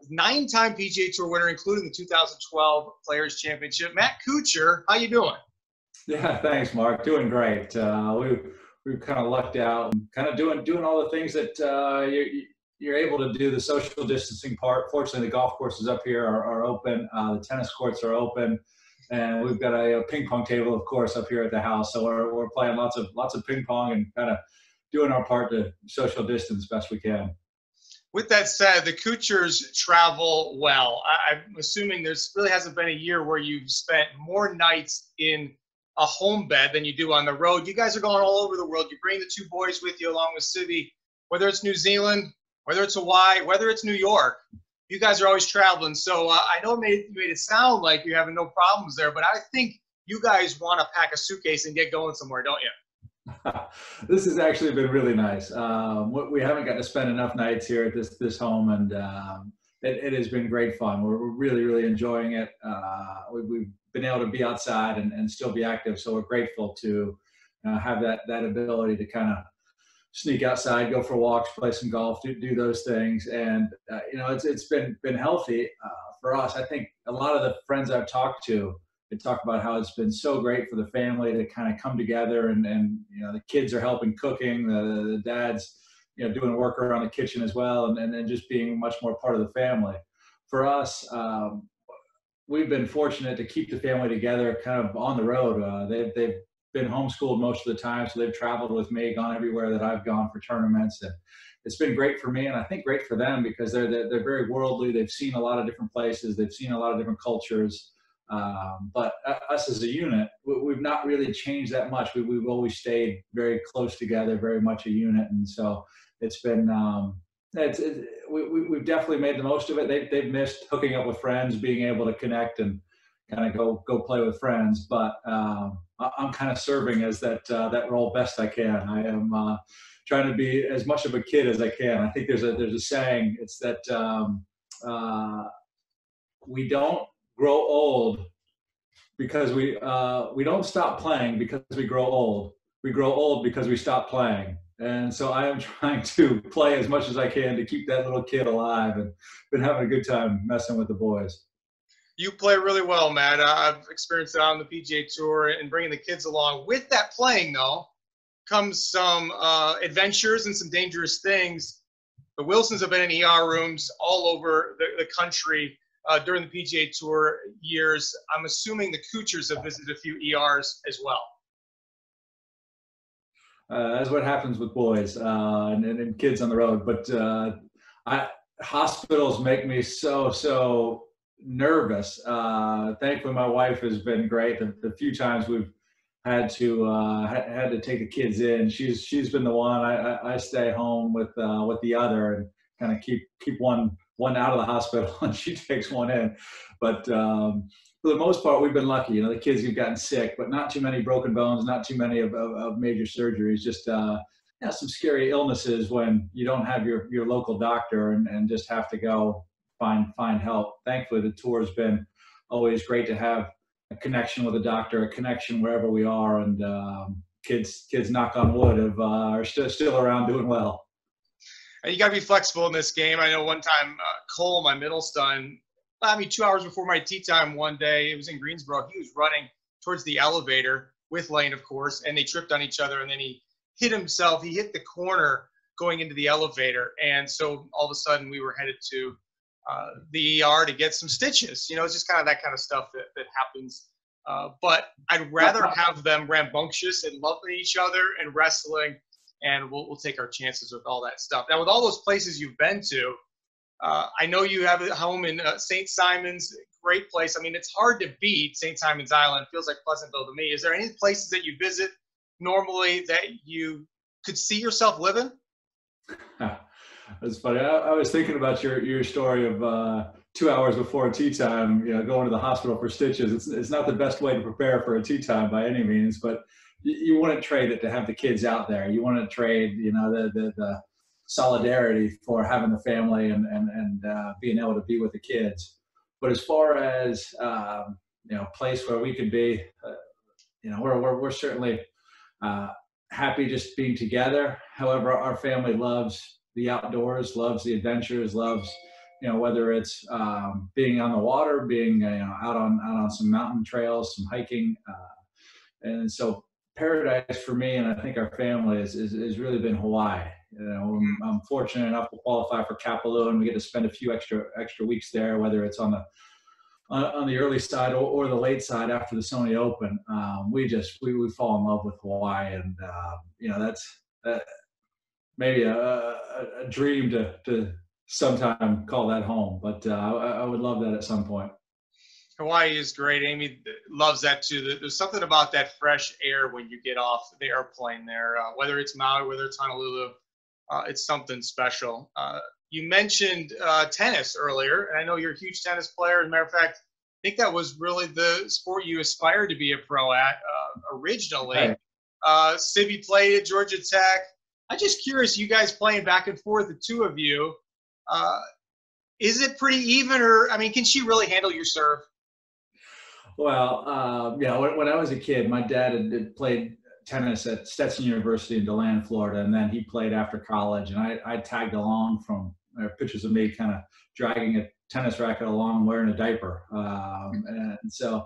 Nine-time PGA Tour winner, including the 2012 Players Championship. Matt Kuchar, how you doing? Yeah, thanks, Mark. Doing great. We've kind of lucked out, and kind of doing all the things that you're able to do. The social distancing part. Fortunately, the golf courses up here are open. The tennis courts are open, and we've got a ping pong table, of course, up here at the house. So we're playing lots of ping pong and kind of doing our part to social distance best we can. With that said, the Kuchars travel well. I'm assuming there's really hasn't been a year where you've spent more nights in a home bed than you do on the road. You guys are going all over the world. You bring the two boys with you along with Sibby, whether it's New Zealand, whether it's Hawaii, whether it's New York. You guys are always traveling. So I know you made it sound like you're having no problems there, but I think you guys want to pack a suitcase and get going somewhere, don't you? This has actually been really nice. We haven't got to spend enough nights here at this home, and it has been great fun. We're really enjoying it. We've been able to be outside and still be active, so we're grateful to have that ability to kind of sneak outside, go for walks, play some golf, do those things. And it's been healthy for us. I think a lot of the friends I've talked to, they talk about how it's been so great for the family to kind of come together, and the kids are helping cooking, the dad's doing work around the kitchen as well, and then just being much more part of the family. For us, we've been fortunate to keep the family together kind of on the road. They've been homeschooled most of the time, so they've traveled with me, gone everywhere that I've gone for tournaments, and it's been great for me, and I think great for them, because they're very worldly. They've seen a lot of different places, they've seen a lot of different cultures. But us as a unit, we've not really changed that much. We've always stayed very close together, very much a unit, and so it's been we've definitely made the most of it. They've missed hooking up with friends, being able to connect and kind of go play with friends. But I'm kind of serving as that role best I can. I am trying to be as much of a kid as I can. I think there's a saying. It's that we don't grow old because we don't stop playing because we grow old. We grow old because we stop playing. And so I am trying to play as much as I can to keep that little kid alive, and been having a good time messing with the boys. You play really well, Matt. I've experienced it on the PGA Tour and bringing the kids along. With that playing, though, comes some adventures and some dangerous things. The Wilsons have been in ER rooms all over the country during the PGA Tour years. I'm assuming the Kuchars have visited a few ERs as well. That's what happens with boys and kids on the road. But hospitals make me so nervous. Thankfully, my wife has been great. The few times we've had to take the kids in, she's been the one. I stay home with the other and kind of keep one out of the hospital, and she takes one in. But for the most part, we've been lucky. The kids have gotten sick, but not too many broken bones, not too many of major surgeries. Just some scary illnesses when you don't have your local doctor and just have to go find help. Thankfully, the tour has been always great to have a connection with a doctor, a connection wherever we are, and kids, knock on wood, are still around doing well. And you got to be flexible in this game. I know one time Cole, my middle son, 2 hours before my tee time one day, it was in Greensboro, he was running towards the elevator with Lane, of course, and they tripped on each other, and then he hit himself. He hit the corner going into the elevator, and so all of a sudden we were headed to the ER to get some stitches. It's just kind of that kind of stuff that happens. But I'd rather have them rambunctious and loving each other and wrestling, and we'll take our chances with all that stuff. Now, with all those places you've been to, I know you have a home in St. Simon's, great place. I mean, it's hard to beat St. Simon's Island. It feels like Pleasantville to me. Is there any places that you visit normally that you could see yourself living? That's funny. I was thinking about your story of 2 hours before tee time, going to the hospital for stitches. It's not the best way to prepare for a tee time by any means, but you wouldn't trade it to have the kids out there. You want to trade, the solidarity for having the family and being able to be with the kids. But as far as place where we could be, we're certainly happy just being together. However, our family loves the outdoors, loves the adventures, loves whether it's being on the water, being out on some mountain trails, some hiking, and so paradise for me, and I think our family is really been Hawaii. I'm fortunate enough to qualify for Kapalua, and we get to spend a few extra weeks there, whether it's on the early side or the late side after the Sony Open. We fall in love with Hawaii, and that's maybe a dream to sometime call that home. But I would love that at some point. Hawaii is great. Amy loves that too. There's something about that fresh air when you get off the airplane there, whether it's Maui, whether it's Honolulu, it's something special. You mentioned tennis earlier, and I know you're a huge tennis player. As a matter of fact, I think that was really the sport you aspired to be a pro at originally. Right. Sibby played at Georgia Tech. I'm just curious, you guys playing back and forth, the two of you, is it pretty even, or, I mean, can she really handle your serve? Well, when I was a kid, my dad had played tennis at Stetson University in DeLand, Florida, and then he played after college, and I tagged along from pictures of me kind of dragging a tennis racket along wearing a diaper. And so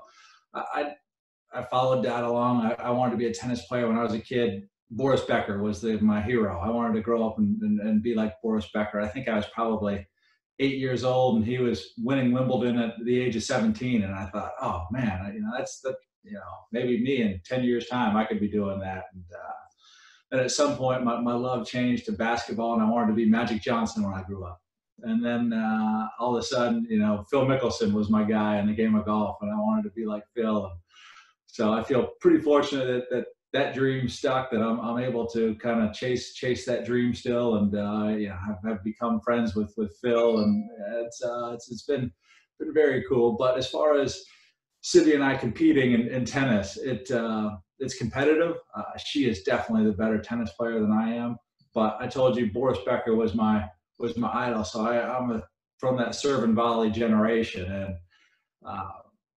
I followed Dad along. I wanted to be a tennis player when I was a kid. Boris Becker was my hero. I wanted to grow up and be like Boris Becker. I think I was probably 8 years old, and he was winning Wimbledon at the age of 17. And I thought, oh man, maybe me in 10 years time, I could be doing that. And then at some point, my love changed to basketball, and I wanted to be Magic Johnson when I grew up. And then all of a sudden, Phil Mickelson was my guy in the game of golf, and I wanted to be like Phil. And so I feel pretty fortunate that dream stuck, that I'm able to kind of chase that dream still. And I've become friends with Phil, and it's been very cool. But as far as Sibby and I competing in tennis, it's competitive. She is definitely the better tennis player than I am. But I told you, Boris Becker was my idol. So I'm from that serve and volley generation, and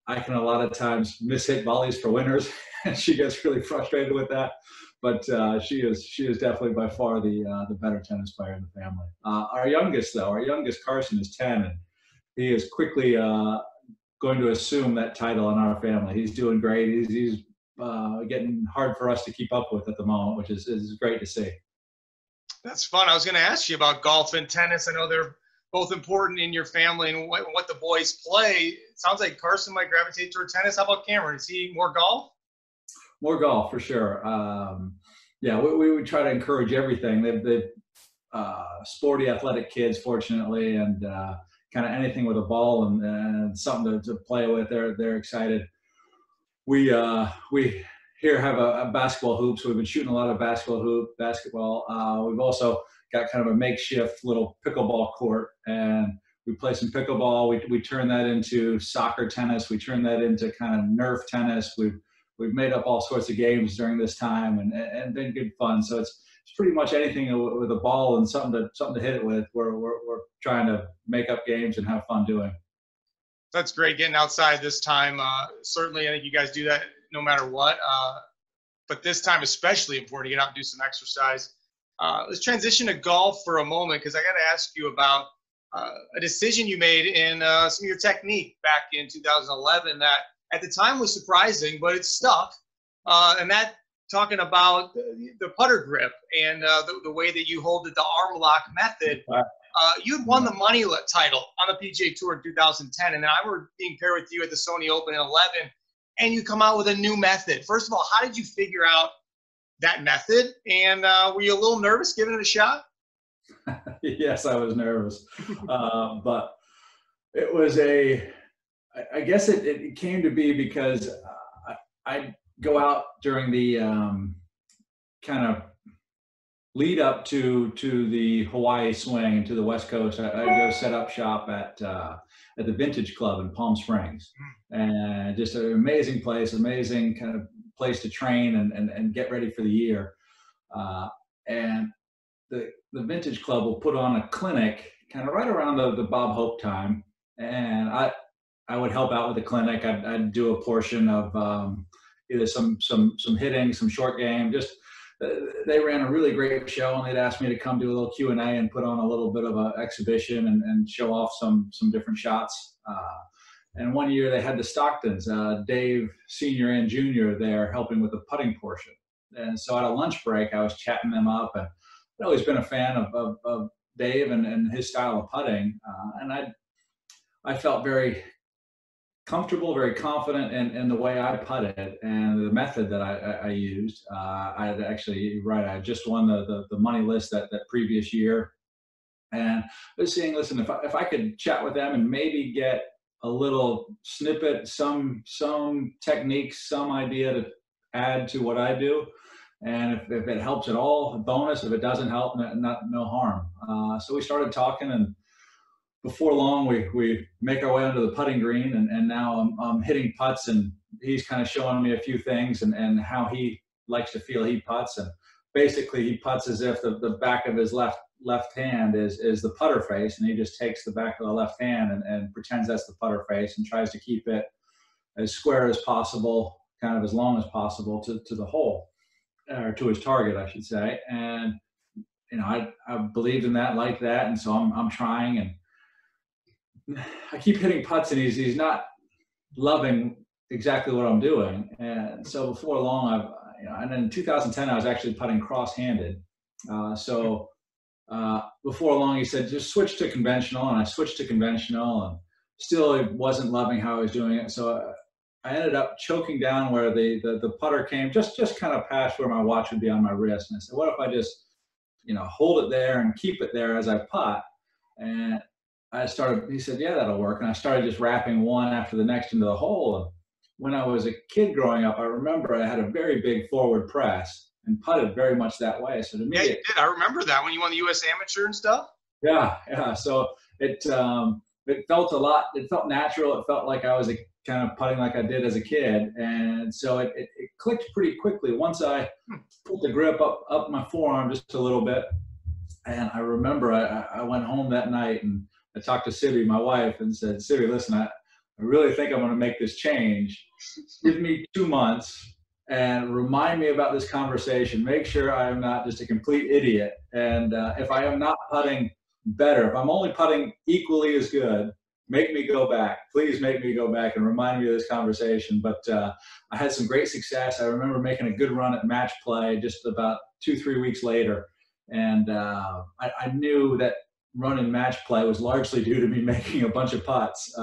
I can a lot of times miss-hit volleys for winners, and she gets really frustrated with that. But she is definitely by far the better tennis player in the family. Our youngest Carson is 10, and he is quickly going to assume that title in our family. He's doing great. He's getting hard for us to keep up with at the moment, which is great to see. That's fun. I was going to ask you about golf and tennis. I know they're both important in your family and what the boys play. It sounds like Carson might gravitate toward tennis. How about Cameron? Is he more golf? More golf for sure. We would try to encourage everything. They've sporty, athletic kids, fortunately, and kind of anything with a ball and something to play with. They're excited. We here have a basketball hoop, so we've been shooting a lot of basketball. We've also got kind of a makeshift little pickleball court, and we play some pickleball. We turn that into soccer tennis. We turn that into kind of Nerf tennis. We've made up all sorts of games during this time, and been good fun. So it's pretty much anything with a ball and something to hit it with. We're trying to make up games and have fun doing. That's great, getting outside this time. Certainly, I think you guys do that no matter what. But this time especially important to get out and do some exercise. Let's transition to golf for a moment, because I got to ask you about a decision you made in some of your technique back in 2011 that at the time was surprising, but it stuck. And that, talking about the putter grip and the way that you hold it, the arm lock method. You had won the money title on the PGA Tour in 2010, and I were being paired with you at the Sony Open in 11, and you come out with a new method. First of all, how did you figure out that method, and were you a little nervous giving it a shot? Yes, I was nervous, but it was I guess it came to be because I go out during the kind of lead up to the Hawaii swing and to the West Coast. I go set up shop at the Vintage Club in Palm Springs, and just an amazing place, amazing kind of place to train and get ready for the year. And the Vintage Club will put on a clinic kind of right around the Bob Hope time, and I would help out with the clinic. I'd do a portion of either some hitting, some short game, just they ran a really great show, and they'd asked me to come do a little Q&A and put on a little bit of an exhibition and show off some different shots. And one year they had the Stocktons, Dave Sr. and Jr. there helping with the putting portion. And so at a lunch break, I was chatting them up, and I'd always been a fan of Dave and his style of putting. And I felt very comfortable, very confident in the way I putted and the method that I used. I had actually, I just won the money list that previous year. And I was saying, listen, if I could chat with them and maybe get a little snippet, some techniques, some idea to add to what I do, and if it helps at all, a bonus. If it doesn't help, no harm. So we started talking, and before long, we make our way onto the putting green, and now I'm hitting putts, and he's kind of showing me a few things and how he likes to feel he putts. And basically, he putts as if the back of his left hand is the putter face, and he just takes the back of the left hand and pretends that's the putter face and tries to keep it as square as possible, kind of as long as possible to the hole, or to his target, I should say. And I believed in that, like that, and so I'm trying, and I keep hitting putts, and he's not loving exactly what I'm doing. And so before long, and in 2010, I was actually putting cross-handed. Before long, he said, just switch to conventional, and I switched to conventional, and still he wasn't loving how I was doing it. So I ended up choking down where the putter came, just kind of past where my watch would be on my wrist. And I said, what if I just, hold it there and keep it there as I putt? And he said, yeah, that'll work. And I started just wrapping one after the next into the hole. And when I was a kid growing up, I remember I had a very big forward press and putted very much that way. So to me, yeah, you did. I remember that when you won the U.S. Amateur and stuff. Yeah. So it felt it felt natural. It felt like I was kind of putting like I did as a kid. And so it clicked pretty quickly once I put the grip up my forearm just a little bit. And I remember I went home that night, and I talked to Sibby, my wife, and said, Sibby, listen, I really think I'm going to make this change. Give me 2 months and remind me about this conversation. Make sure I am not just a complete idiot. And if I am not putting better, if I'm only putting equally as good, make me go back. Please make me go back and remind me of this conversation. But I had some great success. I remember making a good run at match play just about 2-3 weeks later. And I knew that running match play was largely due to me making a bunch of putts.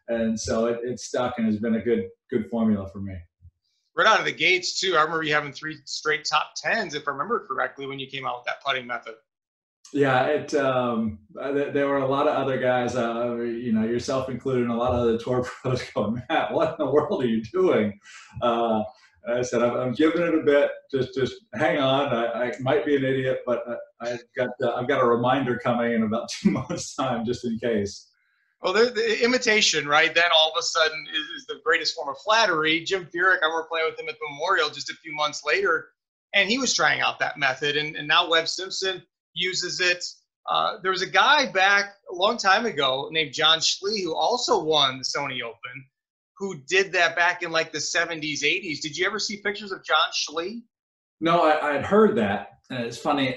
And so it stuck and has been a good formula for me. Right out of the gates, too. I remember you having 3 straight top 10s, if I remember correctly, when you came out with that putting method. Yeah, there were a lot of other guys, yourself included, and a lot of other tour pros going, Matt, what in the world are you doing? I said, I'm giving it a bit. Just hang on. I might be an idiot, but I've got a reminder coming in about 2 months' time, just in case. Well, the imitation, right? Then all of a sudden is the greatest form of flattery. Jim Furyk, I remember playing with him at the Memorial just a few months later, and he was trying out that method. And now Webb Simpson uses it. There was a guy back a long time ago named John Schlee who also won the Sony Open, who did that back in like the 70s, 80s. Did you ever see pictures of John Schlee? No, I had heard that. And it's funny.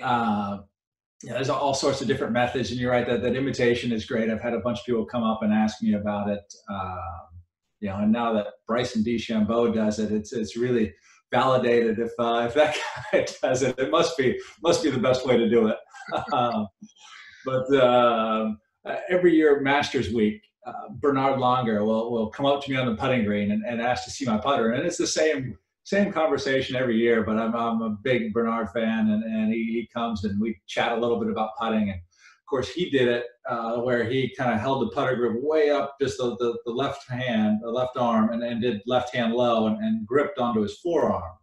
There's all sorts of different methods, and you're right that imitation is great. I've had a bunch of people come up and ask me about it. And now that Bryson DeChambeau does it, it's really validated. If that guy does it, it must be the best way to do it. But every year Masters Week, Bernard Langer will come up to me on the putting green and ask to see my putter, and it's the same conversation every year. But I'm a big Bernard fan, and he comes and we chat a little bit about putting. And of course, he did it where he kind of held the putter grip way up, just the left hand, the left arm, and did left hand low and gripped onto his forearm.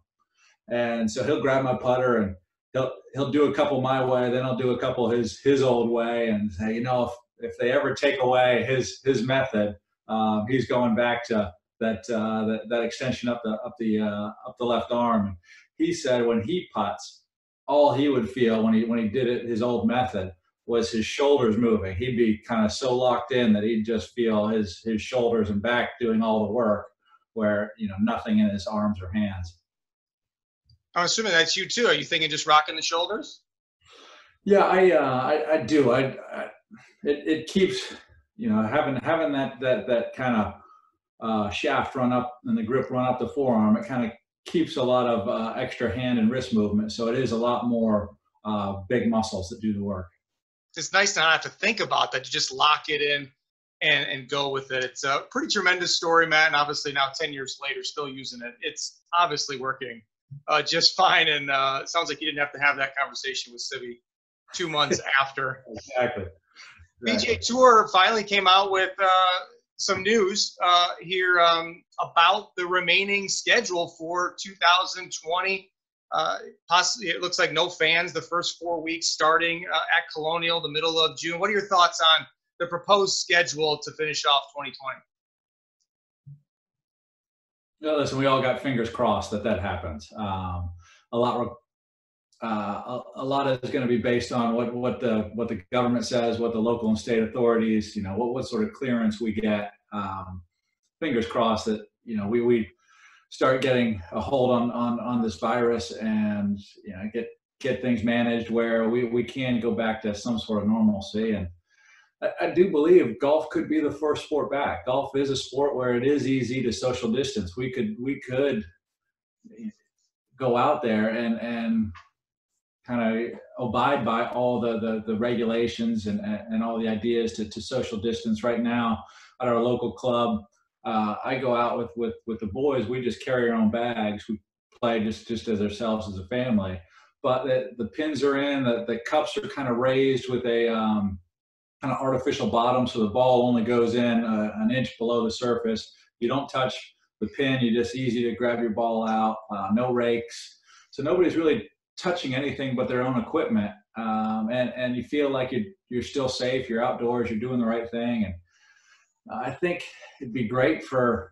And so he'll grab my putter and he'll do a couple my way, then I'll do a couple his old way, and say, if they ever take away his method, he's going back to that extension up the left arm. And he said when he putts, all he would feel when he did it his old method was his shoulders moving. He'd be kind of so locked in that he'd just feel his shoulders and back doing all the work, where nothing in his arms or hands. I'm assuming that's you too. Are you thinking just rocking the shoulders? Yeah, I do. It keeps, having that kind of shaft run up and the grip run up the forearm. It kind of keeps a lot of extra hand and wrist movement. So it is a lot more big muscles that do the work. It's nice to not have to think about that. You just lock it in and go with it. It's a pretty tremendous story, Matt. And obviously now 10 years later, still using it. It's obviously working just fine. And it sounds like you didn't have to have that conversation with Sibby 2 months after. Exactly. PGA Tour finally came out with some news here about the remaining schedule for 2020. Possibly, it looks like no fans the first 4 weeks starting at Colonial, the middle of June. What are your thoughts on the proposed schedule to finish off 2020? No, listen, we all got fingers crossed that happens. A lot a lot is going to be based on what the government says, what the local and state authorities, what sort of clearance we get. Fingers crossed that we start getting a hold on this virus and get things managed where we can go back to some sort of normalcy. And I do believe golf could be the first sport back. Golf is a sport where it is easy to social distance. We could go out there and kind of abide by all the regulations and all the ideas to social distance. Right now at our local club, I go out with the boys. We just carry our own bags. We play just as ourselves as a family. But the pins are in, the cups are kind of raised with a kind of artificial bottom, so the ball only goes in an inch below the surface. You don't touch the pin. You just easy to grab your ball out. No rakes. So nobody's really touching anything but their own equipment. And you feel like you're still safe. You're outdoors. You're doing the right thing. And I think it'd be great for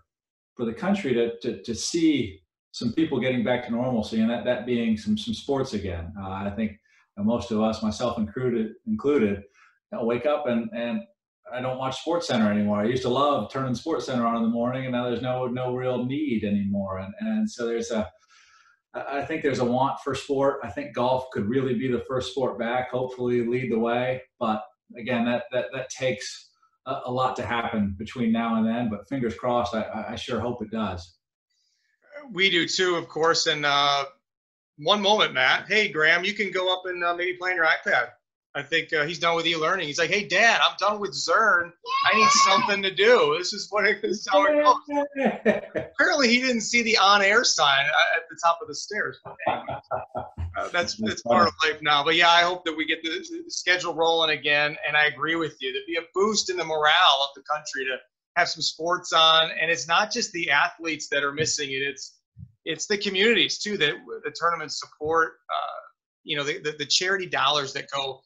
the country to see some people getting back to normalcy, and that being some sports again. I think most of us, myself included, wake up and I don't watch Sports Center anymore. I used to love turning Sports Center on in the morning, and now there's no real need anymore. And so I think there's a want for sport. I think golf could really be the first sport back, hopefully lead the way. But again, that takes a lot to happen between now and then, but fingers crossed, I sure hope it does. We do too, of course. And one moment, Matt. Hey, Graham, you can go up and maybe play on your iPad. I think he's done with e-learning. He's like, hey, Dad, I'm done with Zern. I need something to do. This is how it goes. Apparently, he didn't see the on-air sign at the top of the stairs. That's part of life now. But yeah, I hope that we get the schedule rolling again. And I agree with you. There'd be a boost in the morale of the country to have some sports on. And it's not just the athletes that are missing it. It's the communities too that the tournaments support. The charity dollars that go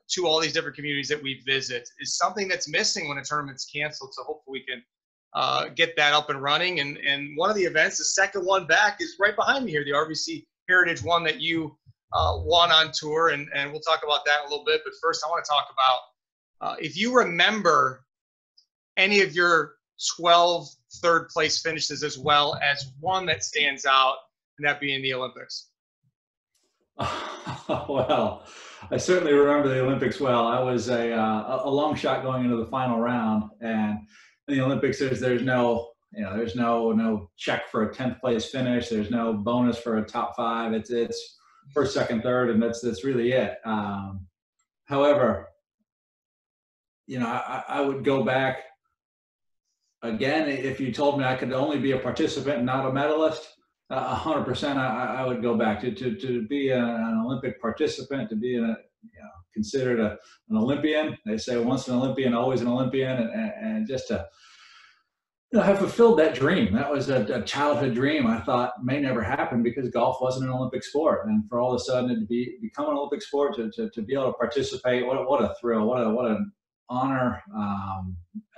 to all these different communities that we visit is something that's missing when a tournament's canceled. So hopefully we can get that up and running. And one of the events, the second one back, is right behind me here, the RBC Heritage one that you won on tour. And we'll talk about that in a little bit. But first, I want to talk about if you remember any of your 12 third place finishes as well as one that stands out, and that being the Olympics. Well, I certainly remember the Olympics well. I was a long shot going into the final round, and in the Olympics, there's no check for a 10th place finish. There's no bonus for a top five. It's first, second, third, and that's really it. However, I would go back again if you told me I could only be a participant and not a medalist. 100%, I would go back to be an Olympic participant, to be considered an Olympian. They say once an Olympian, always an Olympian, and just to have fulfilled that dream. That was a childhood dream I thought may never happen because golf wasn't an Olympic sport, and for all of a sudden to become an Olympic sport, to be able to participate, what a thrill, what an honor,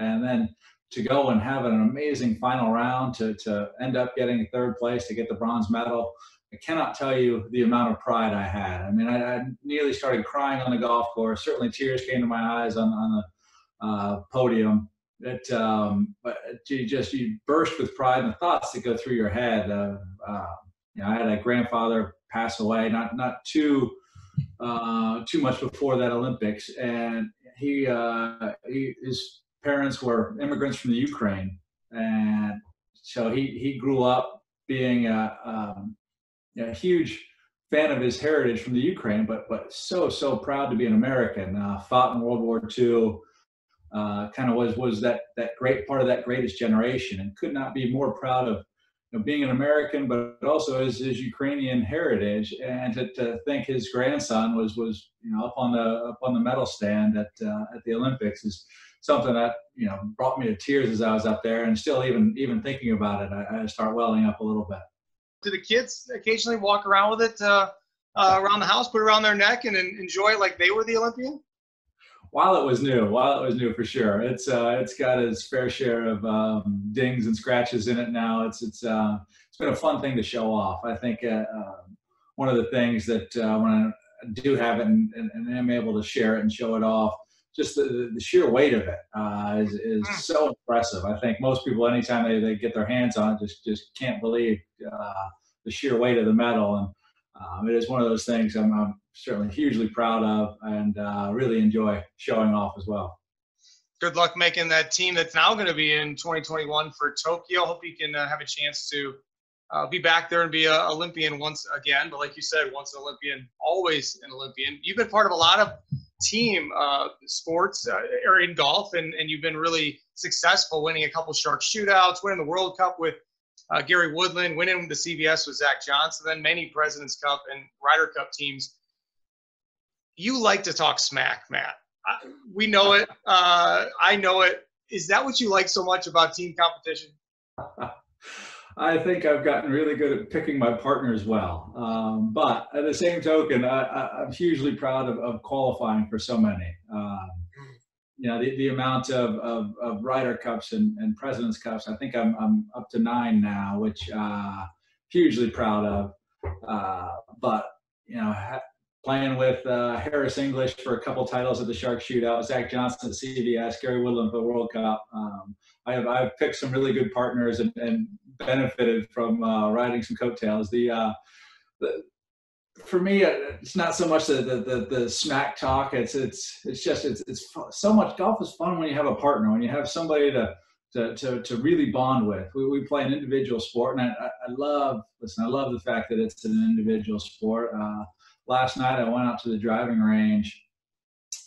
and then to go and have an amazing final round, to end up getting third place, to get the bronze medal. I cannot tell you the amount of pride I had. I mean, I nearly started crying on the golf course. Certainly tears came to my eyes on the podium. But you burst with pride, and the thoughts that go through your head. I had a grandfather pass away not too much before that Olympics, and his parents were immigrants from the Ukraine, and so he grew up being a huge fan of his heritage from the Ukraine, but so proud to be an American. Fought in World War II, kind of was that great part of that greatest generation, and could not be more proud of being an American, but also his Ukrainian heritage, and to think his grandson was up on the medal stand at the Olympics is something that brought me to tears as I was up there, and still even thinking about it, I start welling up a little bit. Do the kids occasionally walk around with it around the house, put it around their neck, and enjoy it like they were the Olympian? While it was new for sure. It's got its fair share of dings and scratches in it now. It's been a fun thing to show off. I think one of the things that when I do have it and am able to share it and show it off, just the sheer weight of it is so impressive. I think most people, anytime they get their hands on it, just can't believe the sheer weight of the medal. And it is one of those things I'm certainly hugely proud of, and really enjoy showing off as well. Good luck making that team that's now going to be in 2021 for Tokyo. Hope you can have a chance to be back there and be an Olympian once again. But like you said, once an Olympian, always an Olympian. You've been part of a lot of team sports or in golf, and you've been really successful, winning a couple shark shootouts, winning the World Cup with Gary Woodland, winning the CBS with Zach Johnson, then many President's Cup and Ryder Cup teams. You like to talk smack, Matt. We know it. I know it. Is that what you like so much about team competition? I think I've gotten really good at picking my partners well. But at the same token, I'm hugely proud of qualifying for so many. The amount of Ryder Cups and President's Cups, I think I'm up to 9 now, which hugely proud of. But playing with Harris English for a couple titles at the Shark Shootout, Zach Johnson at CBS, Gary Woodland for the World Cup. I've picked some really good partners and benefited from riding some coattails. For me, it's not so much the smack talk. It's so much. Golf is fun when you have a partner, when you have somebody to really bond with. We play an individual sport, and I love the fact that it's an individual sport. Last night I went out to the driving range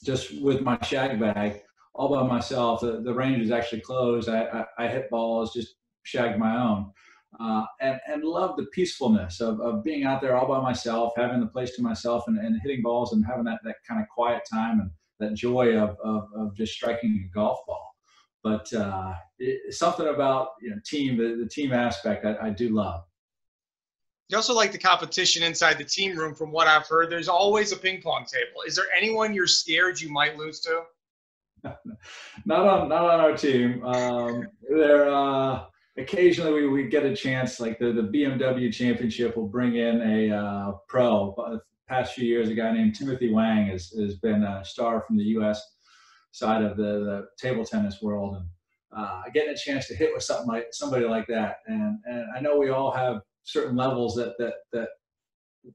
just with my shag bag all by myself. The range is actually closed. I hit balls, just shagged my own. And love the peacefulness of being out there all by myself, having the place to myself, and hitting balls and having that kind of quiet time and that joy of just striking a golf ball. But something about team, the team aspect I do love. You also like the competition inside the team room. From what I've heard, there's always a ping pong table. Is there anyone you're scared you might lose to? Not on our team. Occasionally we get a chance, like the BMW Championship will bring in a pro. The past few years, a guy named Timothy Wang has been a star from the U.S. side of the table tennis world, and getting a chance to hit with somebody like that. And I know we all have certain levels that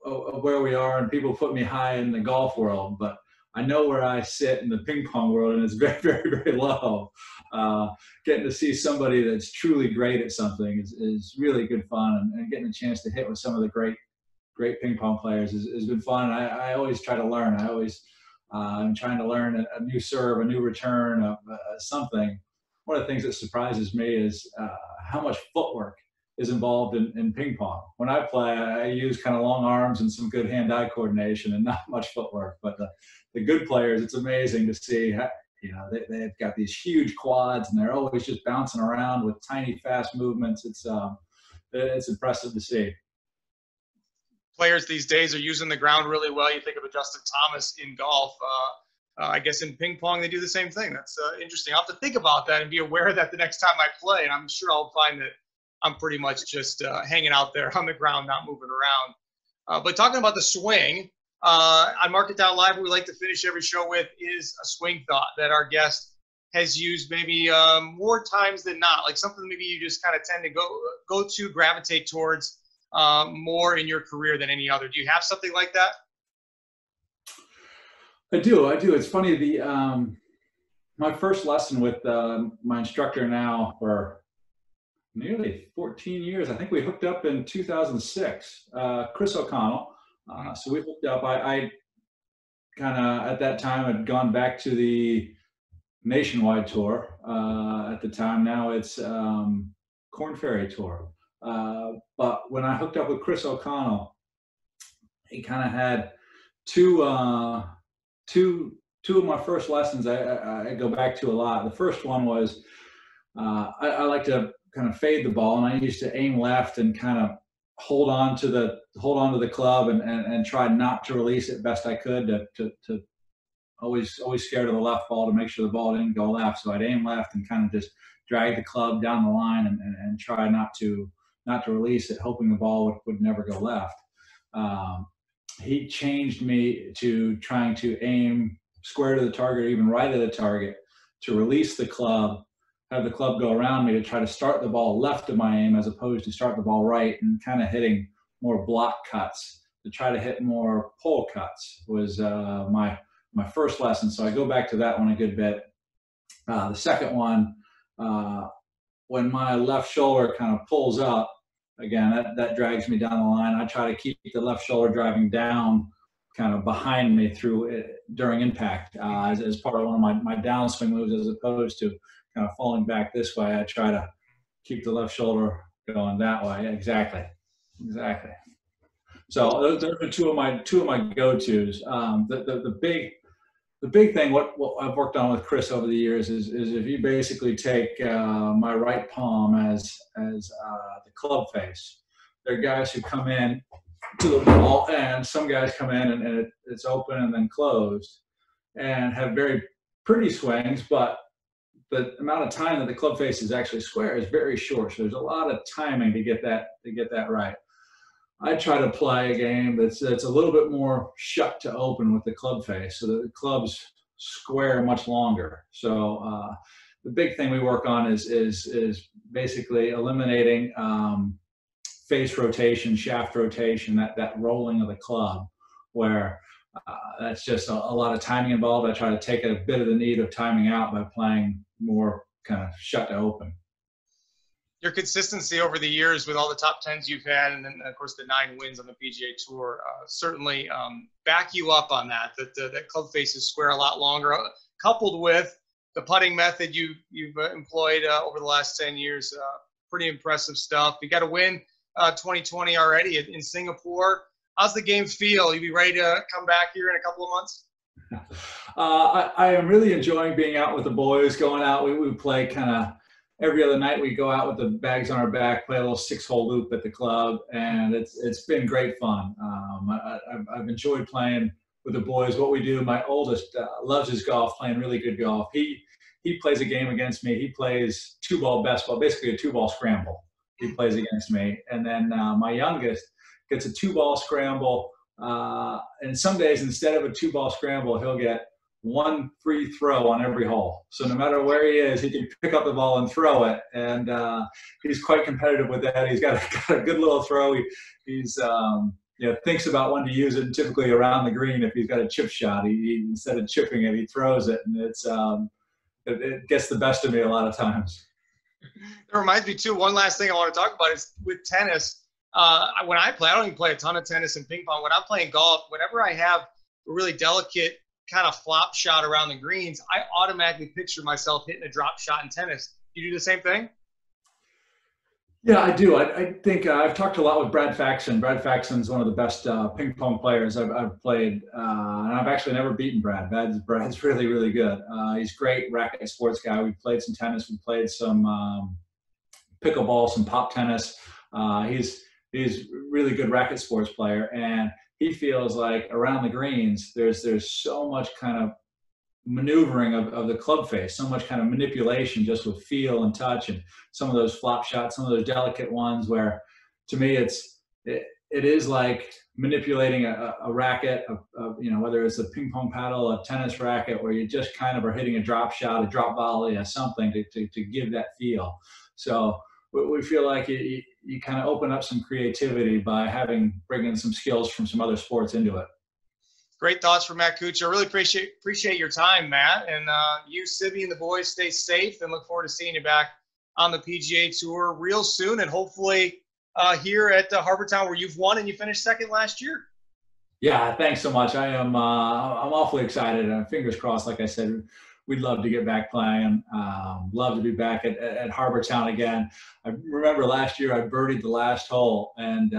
of where we are, and people put me high in the golf world, but I know where I sit in the ping pong world, and it's very, very, very low. Getting to see somebody that's truly great at something is really good fun, and getting a chance to hit with some of the great ping pong players has been fun. I always try to learn. I'm trying to learn a new serve, a new return, something. One of the things that surprises me is how much footwork is involved in ping pong. When I play, I use kind of long arms and some good hand-eye coordination and not much footwork. But the good players, it's amazing to see how, they've got these huge quads, and they're always just bouncing around with tiny, fast movements. It's impressive to see. Players these days are using the ground really well. You think of a Justin Thomas in golf. I guess in ping pong, they do the same thing. That's interesting. I'll have to think about that and be aware of that the next time I play. And I'm sure I'll find that I'm pretty much just hanging out there on the ground, not moving around. But talking about the swing, on Mark It Down Live, what we like to finish every show with is a swing thought that our guest has used maybe more times than not, like something maybe you just kind of tend to go to, gravitate towards more in your career than any other? Do you have something like that? I do. It's funny. My first lesson with my instructor now for nearly 14 years. I think we hooked up in 2006. Chris O'Connell. So we hooked up. I kind of at that time had gone back to the nationwide tour at the time. Now it's Corn Ferry Tour. But when I hooked up with Chris O'Connell, he kind of had two of my first lessons I go back to a lot. The first one was I like to kind of fade the ball, and I used to aim left and kind of hold on to the club and try not to release it best I could to always scared of the left ball to make sure the ball didn't go left. So I'd aim left and kind of just drag the club down the line and try not to release it, hoping the ball would never go left. He changed me to trying to aim square to the target or even right of the target, to release the club, have the club go around me, to try to start the ball left of my aim as opposed to start the ball right, and kind of hitting more block cuts, to try to hit more pull cuts was my first lesson. So I go back to that one a good bit. The second one, when my left shoulder kind of pulls up, again, that drags me down the line. I try to keep the left shoulder driving down kind of behind me during impact as part of one of my downswing moves, as opposed to kind of falling back this way. I try to keep the left shoulder going that way. Exactly. So those are two of my go-tos. The big thing, what I've worked on with Chris over the years is if you basically take my right palm as the club face. There are guys who come in to the ball, and some guys come in and it's open and then closed, and have very pretty swings, but the amount of time that the club face is actually square is very short. So there's a lot of timing to get that right. I try to play a game that's a little bit more shut to open with the club face, so that the club's square much longer. So the big thing we work on is basically eliminating face rotation, shaft rotation, that rolling of the club, where that's just a lot of timing involved. I try to take a bit of the need of timing out by playing more kind of shut to open. Your consistency over the years with all the top tens you've had, and then of course the 9 wins on the PGA Tour, certainly back you up on that club face is square a lot longer, coupled with the putting method you've employed over the last 10 years. Pretty impressive stuff. You got to win 2020 already in Singapore. How's the game feel? You be ready to come back here in a couple of months? I am really enjoying being out with the boys, going out. We play kind of every other night. We go out with the bags on our back, play a little 6-hole loop at the club, and it's been great fun. I've enjoyed playing with the boys. What we do, my oldest loves his golf, playing really good golf. He plays a game against me. He plays 2-ball best ball, basically a 2-ball scramble. He plays against me, and then my youngest gets a 2-ball scramble. And some days, instead of a 2-ball scramble, he'll get 1 free throw on every hole. So no matter where he is, he can pick up the ball and throw it. And he's quite competitive with that. He's got a good little throw. He's thinks about when to use it, and typically around the green. If he's got a chip shot, he instead of chipping it, he throws it, and it gets the best of me a lot of times. It reminds me too, one last thing I want to talk about is with tennis. When I play, I don't even play a ton of tennis and ping pong. When I'm playing golf, whenever I have a really delicate kind of flop shot around the greens, I automatically picture myself hitting a drop shot in tennis. You do the same thing? Yeah, I do. I think I've talked a lot with Brad Faxon. Brad Faxon's one of the best ping pong players I've played, and I've actually never beaten Brad. Brad's really, really good. He's a great racket sports guy. We've played some tennis. We've played some pickleball, some pop tennis. He's a really good racket sports player, and he feels like around the greens, there's so much kind of maneuvering of the club face, so much kind of manipulation just with feel and touch, and some of those flop shots, some of those delicate ones where, to me, it is like manipulating a racket, whether it's a ping pong paddle, a tennis racket, where you just kind of are hitting a drop shot, a drop volley, or something to give that feel. So we feel like you kind of open up some creativity by bringing some skills from some other sports into it. Great thoughts from Matt Kuchar. I really appreciate your time, Matt. And you, Sibby, and the boys stay safe, and look forward to seeing you back on the PGA Tour real soon, and hopefully here at Harbortown, where you've won and you finished second last year. Yeah, thanks so much. I'm awfully excited. Fingers crossed, like I said, we'd love to get back playing. Love to be back at Harbortown again. I remember last year I birdied the last hole, and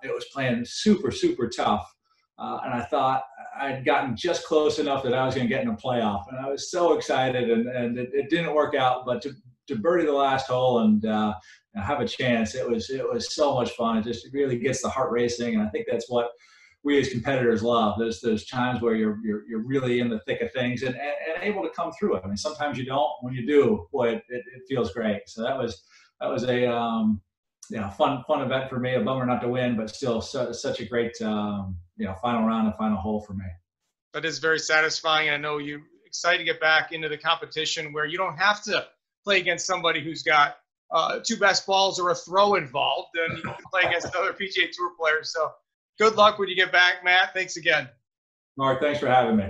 it was playing super, super tough. And I thought I'd gotten just close enough that I was going to get in a playoff. And I was so excited, and it didn't work out. But to birdie the last hole and have a chance, it was so much fun. It really gets the heart racing. And I think that's what we as competitors love. There's times where you're really in the thick of things and able to come through it. I mean, sometimes you don't. When you do, boy, it feels great. So that was a fun event for me. A bummer not to win, but still such a great final round and final hole for me. That is very satisfying. I know you're excited to get back into the competition where you don't have to play against somebody who's got two best balls or a throw involved, and you can play against other PGA Tour players. So good luck when you get back, Matt. Thanks again. Mark, thanks for having me.